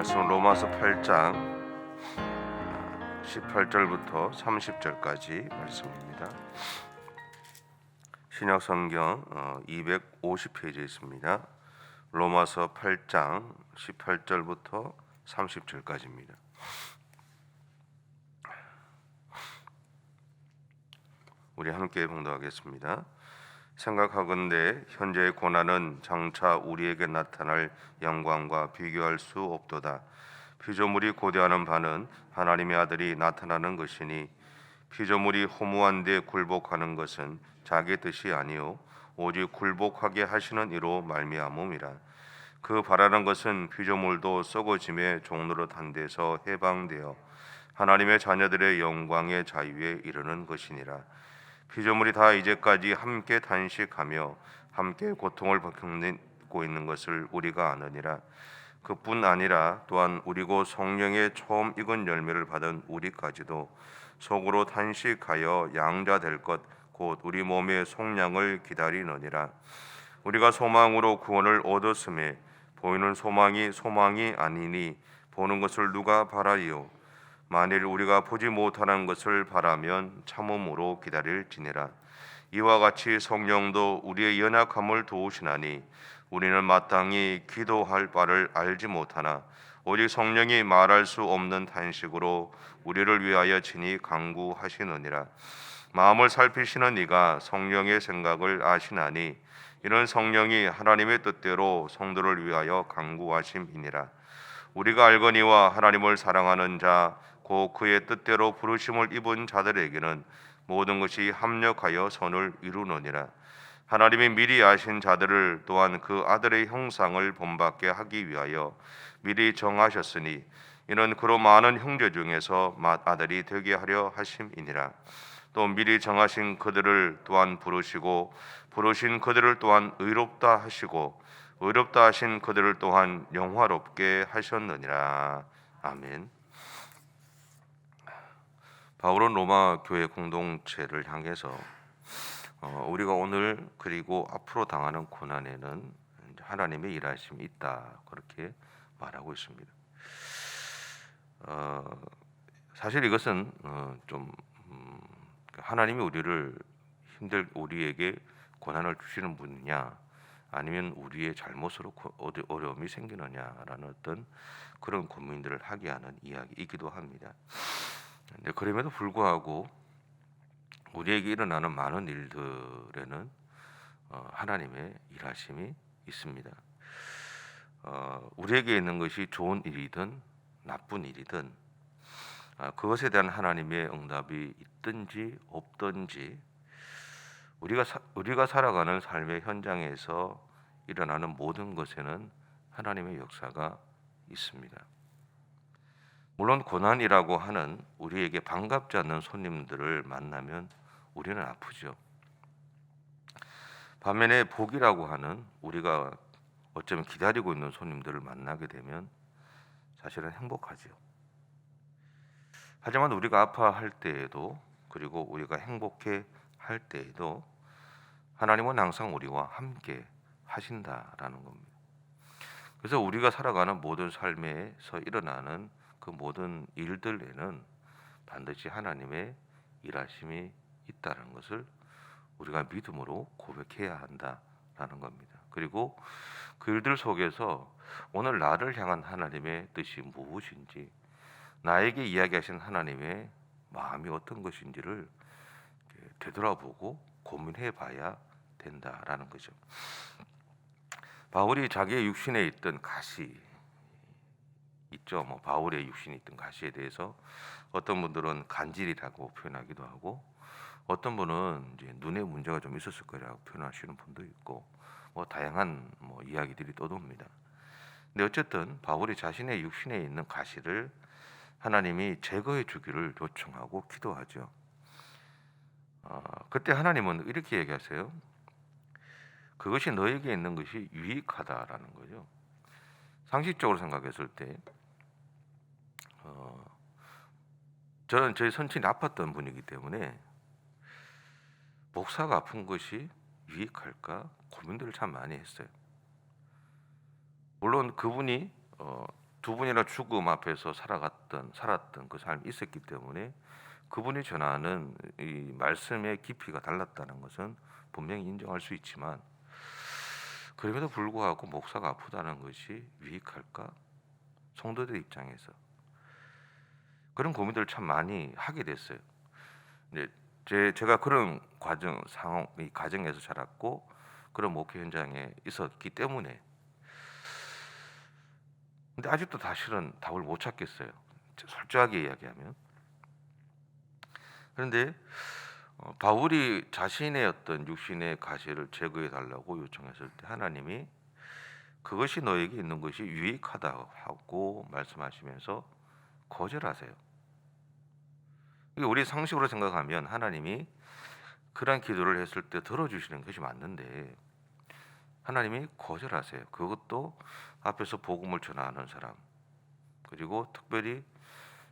말씀 로마서 8장 18절부터 30절까지 말씀입니다. 신약성경 250페이지에 있습니다. 로마서 8장 18절부터 30절까지입니다. 우리 함께 봉독하겠습니다. 생각하건대 현재의 고난은 장차 우리에게 나타날 영광과 비교할 수 없도다. 피조물이 고대하는 바는 하나님의 아들이 나타나는 것이니 피조물이 허무한 데 굴복하는 것은 자기 뜻이 아니요 오직 굴복하게 하시는 이로 말미암음이라. 그 바라는 것은 피조물도 썩어짐의 종로로 탄 데서 해방되어 하나님의 자녀들의 영광의 자유에 이르는 것이니라. 피조물이 다 이제까지 함께 탄식하며 함께 고통을 겪고 있는 것을 우리가 아느니라. 그뿐 아니라 또한 우리고 성령의 처음 익은 열매를 받은 우리까지도 속으로 탄식하여 양자 될 것 곧 우리 몸의 속량을 기다리느니라. 우리가 소망으로 구원을 얻었음에 보이는 소망이 아니니 보는 것을 누가 바라리요. 만일 우리가 보지 못하는 것을 바라면 참음으로 기다릴지니라. 이와 같이 성령도 우리의 연약함을 도우시나니 우리는 마땅히 기도할 바를 알지 못하나 오직 성령이 말할 수 없는 탄식으로 우리를 위하여 친히 간구하시느니라. 마음을 살피시는 이가 성령의 생각을 아시나니 이는 성령이 하나님의 뜻대로 성도를 위하여 간구하심이니라. 우리가 알거니와 하나님을 사랑하는 자 곧 그의 뜻대로 부르심을 입은 자들에게는 모든 것이 합력하여 선을 이루느니라. 하나님이 미리 아신 자들을 또한 그 아들의 형상을 본받게 하기 위하여 미리 정하셨으니 이는 그로 많은 형제 중에서 맏아들이 되게 하려 하심이니라. 또 미리 정하신 그들을 또한 부르시고 부르신 그들을 또한 의롭다 하시고 의롭다 하신 그들을 또한 영화롭게 하셨느니라. 아멘. 바울은 로마 교회 공동체를 향해서 우리가 오늘 그리고 앞으로 당하는 고난에는 하나님의 일하심이 있다 그렇게 말하고 있습니다. 사실 이것은 좀 하나님이 우리에게 고난을 주시는 분이냐 아니면 우리의 잘못으로 어려움이 생기느냐라는 어떤 그런 고민들을 하게 하는 이야기이기도 합니다. 그럼에도 불구하고 우리에게 일어나는 많은 일들에는 하나님의 일하심이 있습니다. 우리에게 있는 것이 좋은 일이든 나쁜 일이든 그것에 대한 하나님의 응답이 있든지 없든지 우리가 살아가는 삶의 현장에서 일어나는 모든 것에는 하나님의 역사가 있습니다. 물론 고난이라고 하는 우리에게 반갑지 않는 손님들을 만나면 우리는 아프죠. 반면에 복이라고 하는 우리가 어쩌면 기다리고 있는 손님들을 만나게 되면 사실은 행복하죠. 하지만 우리가 아파할 때에도 그리고 우리가 행복해 할 때에도 하나님은 항상 우리와 함께 하신다라는 겁니다. 그래서 우리가 살아가는 모든 삶에서 일어나는 그 모든 일들에는 반드시 하나님의 일하심이 있다는 것을 우리가 믿음으로 고백해야 한다라는 겁니다. 그리고 그 일들 속에서 오늘 나를 향한 하나님의 뜻이 무엇인지 나에게 이야기하신 하나님의 마음이 어떤 것인지를 되돌아보고 고민해 봐야 된다라는 거죠. 바울이 자기의 육신에 있던 가시 있죠. 바울의 육신에 있던 가시에 대해서 어떤 분들은 간질이라고 표현하기도 하고 어떤 분은 이제 눈에 문제가 좀 있었을 거라고 표현하시는 분도 있고 다양한 이야기들이 떠돕니다. 근데 어쨌든 바울이 자신의 육신에 있는 가시를 하나님이 제거해 주기를 요청하고 기도하죠. 그때 하나님은 이렇게 얘기하세요. 그것이 너에게 있는 것이 유익하다라는 거죠. 상식적으로 생각했을 때 저는 저희 선친이 아팠던 분이기 때문에 목사가 아픈 것이 유익할까 고민들을 참 많이 했어요. 물론 그분이 두 분이나 죽음 앞에서 살았던 그 삶이 있었기 때문에 그분이 전하는 이 말씀의 깊이가 달랐다는 것은 분명히 인정할 수 있지만, 그럼에도 불구하고 목사가 아프다는 것이 유익할까? 성도들 입장에서 그런 고민들을 참 많이 하게 됐어요. 이제 제가 그런 이 가정에서 자랐고 그런 목회 현장에 있었기 때문에. 근데 아직도 사실은 답을 못 찾겠어요, 솔직하게 이야기하면. 그런데 바울이 자신의 어떤 육신의 가시를 제거해 달라고 요청했을 때 하나님이 그것이 너에게 있는 것이 유익하다고 말씀하시면서 거절하세요. 우리 상식으로 생각하면 하나님이 그런 기도를 했을 때 들어주시는 것이 맞는데 하나님이 거절하세요. 그것도 앞에서 복음을 전하는 사람, 그리고 특별히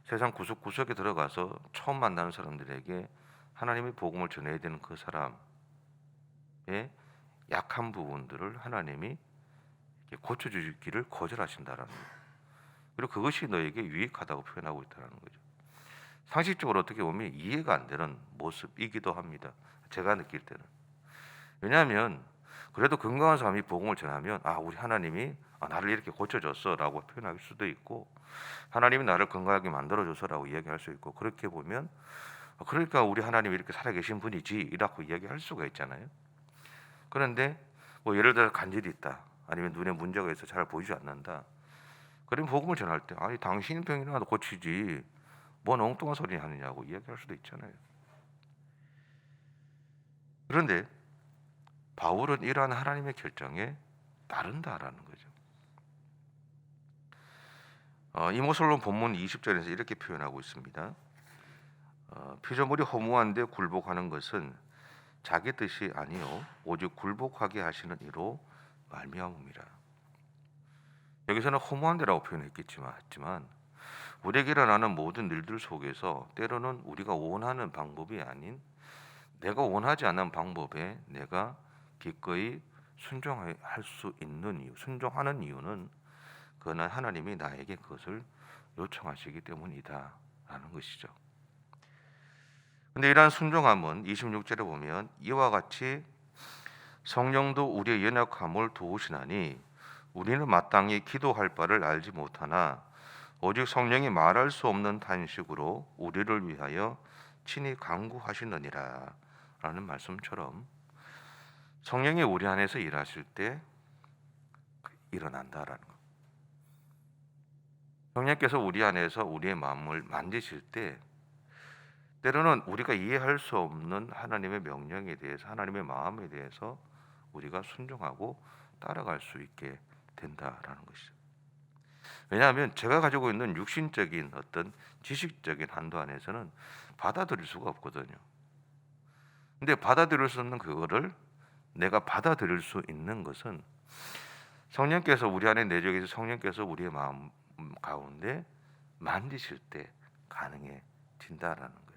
세상 구석구석에 들어가서 처음 만나는 사람들에게 하나님의 복음을 전해야 되는 그 사람의 약한 부분들을 하나님이 고쳐주기를 거절하신다라는 거예요. 그리고 그것이 너에게 유익하다고 표현하고 있다는 거죠. 상식적으로 어떻게 보면 이해가 안 되는 모습이기도 합니다, 제가 느낄 때는. 왜냐하면 그래도 건강한 사람이 복음을 전하면 우리 하나님이 나를 이렇게 고쳐줬어 라고 표현할 수도 있고, 하나님이 나를 건강하게 만들어줘서 라고 이야기할 수 있고, 그렇게 보면 그러니까 우리 하나님이 이렇게 살아계신 분이지 라고 이야기할 수가 있잖아요. 그런데 뭐 예를 들어 간질이 있다, 아니면 눈에 문제가 있어 잘 보이지 않는다, 그러면 복음을 전할 때 아니 당신 병이나 고치지 뭔 엉뚱한 소리 하느냐고 이야기할 수도 있잖아요. 그런데 바울은 이러한 하나님의 결정에 따른다라는 거죠. 이모설론 본문 20절에서 이렇게 표현하고 있습니다. 피조물이 허무한데 굴복하는 것은 자기 뜻이 아니요 오직 굴복하게 하시는 이로 말미암음이라. 여기서는 허무한데라고 표현했지만 우리에게 일어나는 모든 일들 속에서 때로는 우리가 원하는 방법이 아닌 내가 원하지 않는 방법에 내가 기꺼이 순종할 수 있는 이유, 순종하는 이유는 그는 하나님이 나에게 그것을 요청하시기 때문이다 라는 것이죠. 근데 이러한 순종함은 26절에 보면 이와 같이 성령도 우리의 연약함을 도우시나니 우리는 마땅히 기도할 바를 알지 못하나 오직 성령이 말할 수 없는 탄식으로 우리를 위하여 친히 간구하시느니라 라는 말씀처럼 성령이 우리 안에서 일하실 때 일어난다라는 것. 성령께서 우리 안에서 우리의 마음을 만지실 때 때로는 우리가 이해할 수 없는 하나님의 명령에 대해서, 하나님의 마음에 대해서 우리가 순종하고 따라갈 수 있게 된다라는 것이죠. 왜냐하면 제가 가지고 있는 육신적인 어떤 지식적인 한도 안에서는 받아들일 수가 없거든요. 근데 받아들일 수 없는 그거를 내가 받아들일 수 있는 것은 성령께서 우리 안에 내적에서 성령께서 우리의 마음 가운데 만지실 때 가능해진다라는 거죠.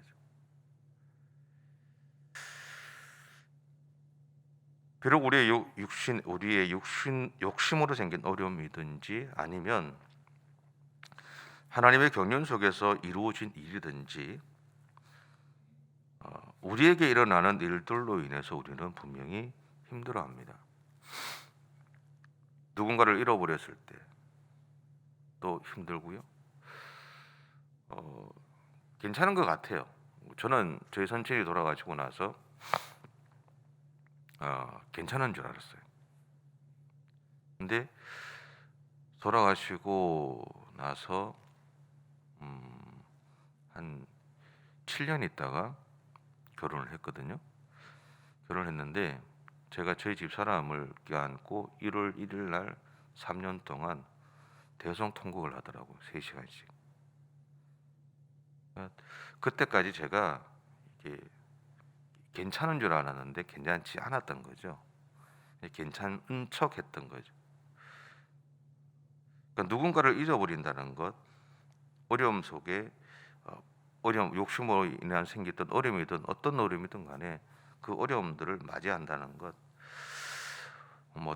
비록 우리의 욕심으로 생긴 어려움이든지 아니면 하나님의 경륜 속에서 이루어진 일이든지 우리에게 일어나는 일들로 인해서 우리는 분명히 힘들어합니다. 누군가를 잃어버렸을 때도 힘들고요. 괜찮은 것 같아요. 저는 저희 선친이 돌아가시고 나서 괜찮은 줄 알았어요. 근데 돌아가시고 나서 한 7년 있다가 결혼을 했거든요. 결혼했는데 제가 저희 집 사람을 껴안고 1월 1일 날 3년 동안 대성통곡을 하더라고요. 3시간씩. 그때까지 제가 이게 괜찮은 줄 알았는데 괜찮지 않았던 거죠. 괜찮은 척 했던 거죠. 그러니까 누군가를 잊어버린다는 것, 어려움 속에 욕심으로 인해 생겼던 어려움이든 어떤 어려움이든 간에 그 어려움들을 맞이한다는 것,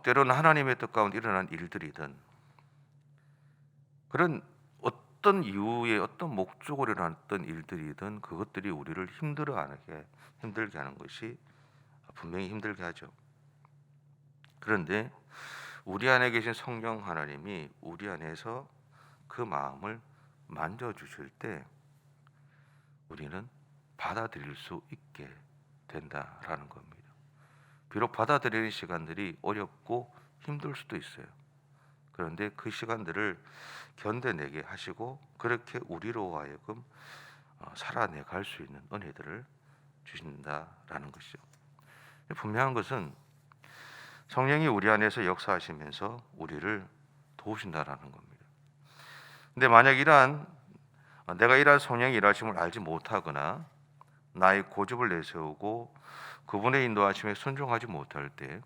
때로는 하나님의 뜻 가운데 일어난 일들이든 그런 어떤 이유의 어떤 목적으로 일어났던 일들이든 그것들이 우리를 힘들게 하는 것이 분명히 힘들게 하죠. 그런데 우리 안에 계신 성령 하나님이 우리 안에서 그 마음을 만져주실 때 우리는 받아들일 수 있게 된다라는 겁니다. 비록 받아들이는 시간들이 어렵고 힘들 수도 있어요. 그런데 그 시간들을 견뎌내게 하시고 그렇게 우리로 하여금 살아내갈 수 있는 은혜들을 주신다라는 것이죠. 분명한 것은 성령이 우리 안에서 역사하시면서 우리를 도우신다라는 겁니다. 근데 만약 내가 이러한 성령의 일하심을 알지 못하거나 나의 고집을 내세우고 그분의 인도하심에 순종하지 못할 때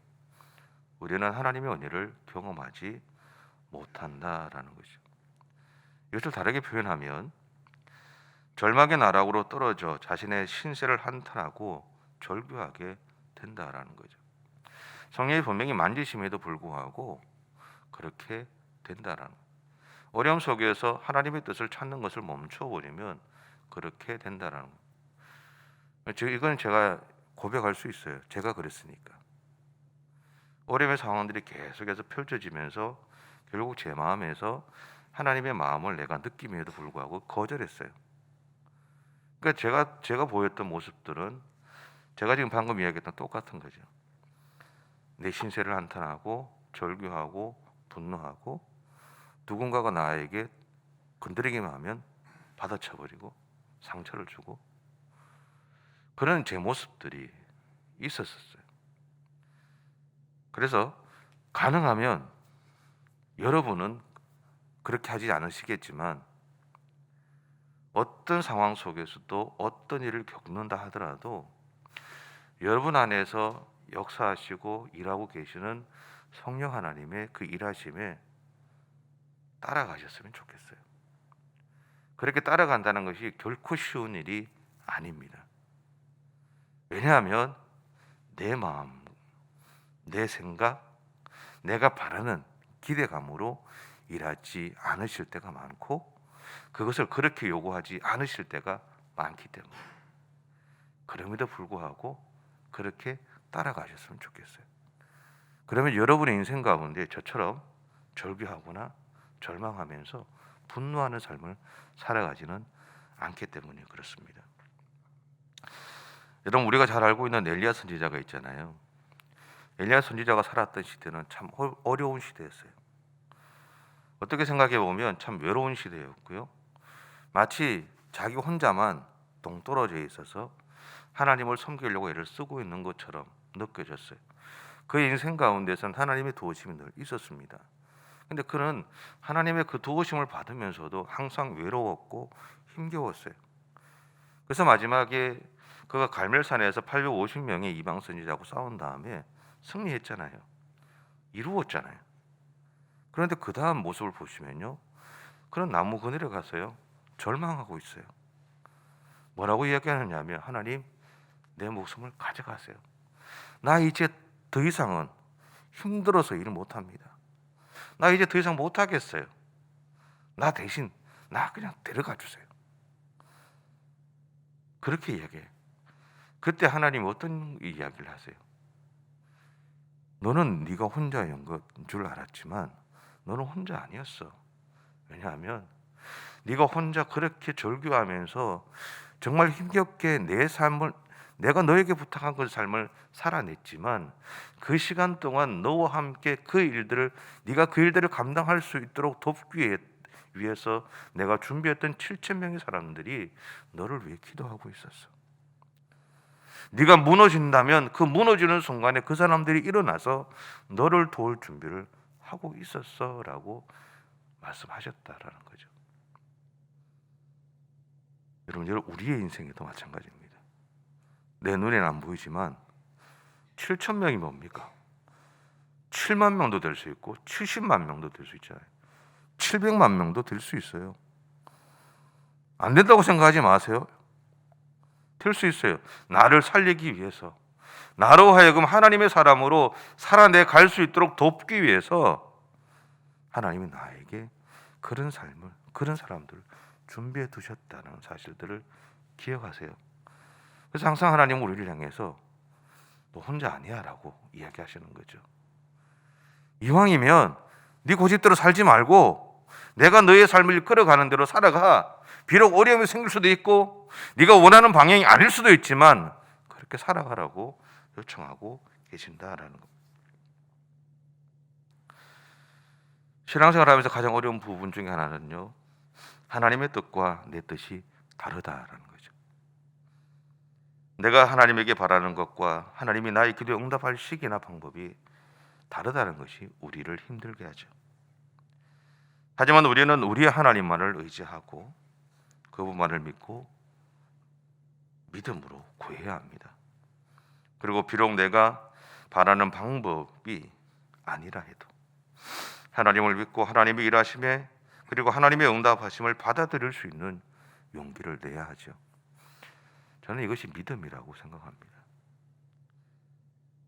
우리는 하나님의 은혜를 경험하지 못한다라는 것이죠. 이것을 다르게 표현하면 절망의 나락으로 떨어져 자신의 신세를 한탄하고 절규하게 된다라는 거죠. 성령이 분명히 만지심에도 불구하고 그렇게 된다라는 거예요. 어려움 속에서 하나님의 뜻을 찾는 것을 멈춰버리면 그렇게 된다라는 거예요. 이건 제가 고백할 수 있어요. 제가 그랬으니까. 어려움의 상황들이 계속해서 펼쳐지면서 결국 제 마음에서 하나님의 마음을 내가 느낌에도 불구하고 거절했어요. 그러니까 제가 보였던 모습들은 제가 지금 방금 이야기했던 똑같은 거죠. 내 신세를 한탄하고 절규하고 분노하고 누군가가 나에게 건드리기만 하면 받아쳐버리고 상처를 주고 그런 제 모습들이 있었어요. 그래서 가능하면 여러분은 그렇게 하지 않으시겠지만 어떤 상황 속에서도 어떤 일을 겪는다 하더라도 여러분 안에서 역사하시고 일하고 계시는 성령 하나님의 그 일하심에 따라가셨으면 좋겠어요. 그렇게 따라간다는 것이 결코 쉬운 일이 아닙니다. 왜냐하면 내 마음, 내 생각, 내가 바라는 기대감으로 일하지 않으실 때가 많고 그것을 그렇게 요구하지 않으실 때가 많기 때문에 그럼에도 불구하고 그렇게 따라가셨으면 좋겠어요. 그러면 여러분의 인생 가운데 저처럼 절규하거나 절망하면서 분노하는 삶을 살아가지는 않기 때문에 그렇습니다. 여러분 우리가 잘 알고 있는 엘리야 선지자가 있잖아요. 엘리야 선지자가 살았던 시대는 참 어려운 시대였어요. 어떻게 생각해 보면 참 외로운 시대였고요. 마치 자기 혼자만 동떨어져 있어서 하나님을 섬기려고 애를 쓰고 있는 것처럼 느껴졌어요. 그 인생 가운데서는 하나님의 도우심이 늘 있었습니다. 근데 그는 하나님의 그 도우심을 받으면서도 항상 외로웠고 힘겨웠어요. 그래서 마지막에 그가 갈멜산에서 850명의 이방 선지자하고 싸운 다음에 승리했잖아요. 이루었잖아요. 그런데 그 다음 모습을 보시면요, 그런 나무 그늘에 가서요 절망하고 있어요. 뭐라고 이야기하느냐면 하나님 내 목숨을 가져가세요. 나 이제 더 이상은 힘들어서 일을 못합니다. 나 이제 더 이상 못하겠어요. 나 대신 나 그냥 데려가 주세요. 그렇게 이야기해요. 그때 하나님 어떤 이야기를 하세요? 너는 네가 혼자인 것인 줄 알았지만 너는 혼자 아니었어. 왜냐하면 네가 혼자 그렇게 절규하면서 정말 힘겹게 내 삶을 내가 너에게 부탁한 그 삶을 살아냈지만 그 시간 동안 너와 함께 네가 그 일들을 감당할 수 있도록 돕기 위해서 내가 준비했던 7,000명의 사람들이 너를 위해 기도하고 있었어. 네가 무너진다면 그 무너지는 순간에 그 사람들이 일어나서 너를 도울 준비를 하고 있었어라고 말씀하셨다라는 거죠. 여러분, 우리의 인생에도 마찬가지입니다. 내 눈에는 안 보이지만 7,000명이 뭡니까? 7만 명도 될 수 있고 70만 명도 될 수 있잖아요. 700만 명도 될 수 있어요. 안 된다고 생각하지 마세요. 될 수 있어요. 나를 살리기 위해서, 나로 하여금 하나님의 사람으로 살아내 갈 수 있도록 돕기 위해서 하나님이 나에게 그런 삶을, 그런 사람들을 준비해 두셨다는 사실들을 기억하세요. 그래서 항상 하나님은 우리를 향해서 너 혼자 아니야라고 이야기하시는 거죠. 이왕이면 네 고집대로 살지 말고 내가 너의 삶을 이끌어가는 대로 살아가. 비록 어려움이 생길 수도 있고 네가 원하는 방향이 아닐 수도 있지만 그렇게 살아가라고 요청하고 계신다라는 겁니다. 신앙생활하면서 가장 어려운 부분 중에 하나는요, 하나님의 뜻과 내 뜻이 다르다라는 거죠. 내가 하나님에게 바라는 것과 하나님이 나의 기도에 응답할 시기나 방법이 다르다는 것이 우리를 힘들게 하죠. 하지만 우리는 우리의 하나님만을 의지하고 그분만을 믿고 믿음으로 구해야 합니다. 그리고 비록 내가 바라는 방법이 아니라 해도 하나님을 믿고 하나님의 일하심에 그리고 하나님의 응답하심을 받아들일 수 있는 용기를 내야 하죠. 저는 이것이 믿음이라고 생각합니다.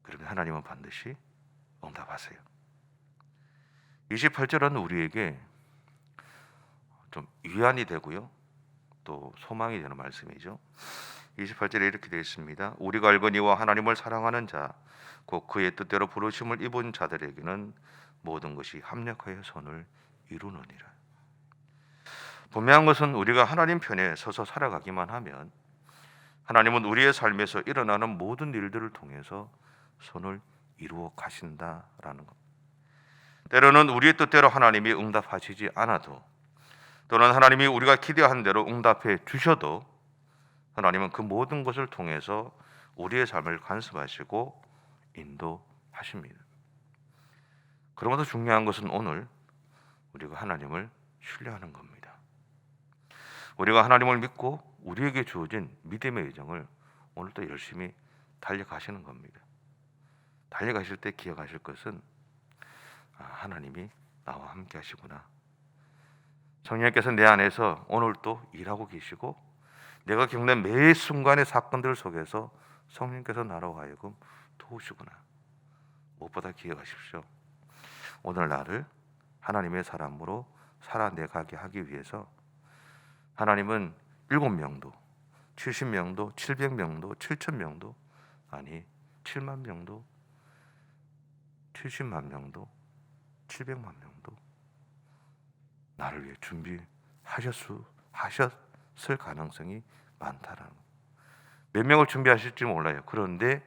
그러면 하나님은 반드시 응답하세요. 28절은 우리에게 좀 위안이 되고요, 또 소망이 되는 말씀이죠. 28절에 이렇게 되어 있습니다. 우리가 알거니와 하나님을 사랑하는 자, 곧 그의 뜻대로 부르심을 입은 자들에게는 모든 것이 합력하여 선을 이루느니라. 분명한 것은 우리가 하나님 편에 서서 살아가기만 하면 하나님은 우리의 삶에서 일어나는 모든 일들을 통해서 선을 이루어 가신다라는 것. 때로는 우리의 뜻대로 하나님이 응답하시지 않아도, 또는 하나님이 우리가 기대한 대로 응답해 주셔도 하나님은 그 모든 것을 통해서 우리의 삶을 간섭하시고 인도하십니다. 그러면서 중요한 것은 오늘 우리가 하나님을 신뢰하는 겁니다. 우리가 하나님을 믿고 우리에게 주어진 믿음의 여정을 오늘도 열심히 달려가시는 겁니다. 달려가실 때 기억하실 것은 하나님이 나와 함께 하시구나. 성령께서 내 안에서 오늘도 일하고 계시고 내가 겪는 매 순간의 사건들 속에서 성령께서 나로 하여금 도우시구나. 무엇보다 기억하십시오. 오늘 나를 하나님의 사람으로 살아내가게 하기 위해서 하나님은 7명도, 70명도, 700명도, 7,000명도, 아니 7만 명도, 70만 명도, 700만 명도 나를 위해 준비하셨을 가능성이 많다라는 것. 몇 명을 준비하실지 몰라요. 그런데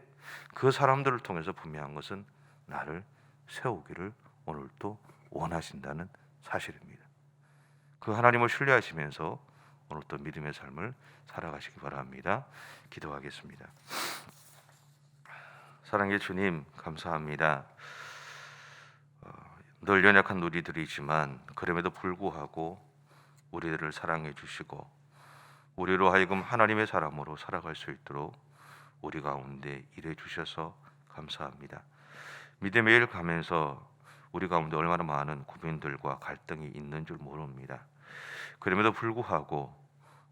그 사람들을 통해서 분명한 것은 나를 세우기를 오늘도 원하신다는 사실입니다. 그 하나님을 신뢰하시면서 오늘도 믿음의 삶을 살아가시기 바랍니다. 기도하겠습니다. 사랑의 주님, 감사합니다. 늘 연약한 우리들이지만 그럼에도 불구하고 우리들을 사랑해 주시고 우리로 하여금 하나님의 사람으로 살아갈 수 있도록 우리 가운데 일해 주셔서 감사합니다. 믿음의 일 가면서 우리 가운데 얼마나 많은 고민들과 갈등이 있는 줄 모릅니다. 그럼에도 불구하고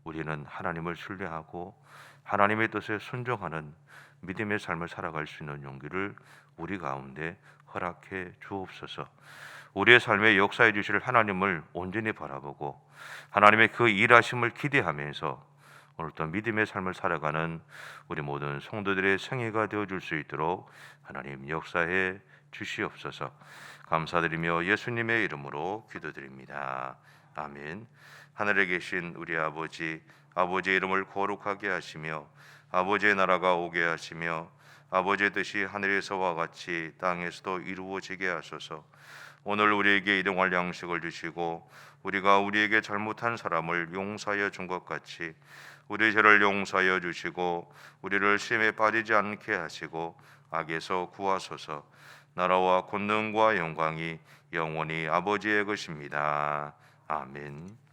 우리는 하나님을 신뢰하고 하나님의 뜻에 순종하는 믿음의 삶을 살아갈 수 있는 용기를 우리 가운데 허락해 주옵소서. 우리의 삶에 역사해 주실 하나님을 온전히 바라보고 하나님의 그 일하심을 기대하면서 오늘도 믿음의 삶을 살아가는 우리 모든 성도들의 생애가 되어줄 수 있도록 하나님 역사해 주시옵소서. 감사드리며 예수님의 이름으로 기도드립니다. 아멘. 하늘에 계신 우리 아버지, 아버지의 이름을 거룩하게 하시며 아버지의 나라가 오게 하시며 아버지의 뜻이 하늘에서와 같이 땅에서도 이루어지게 하소서. 오늘 우리에게 일용할 양식을 주시고 우리가 우리에게 잘못한 사람을 용서하여 준 것 같이 우리 죄를 용서하여 주시고 우리를 시험에 빠지지 않게 하시고 악에서 구하소서. 나라와 권능과 영광이 영원히 아버지의 것입니다. 아멘.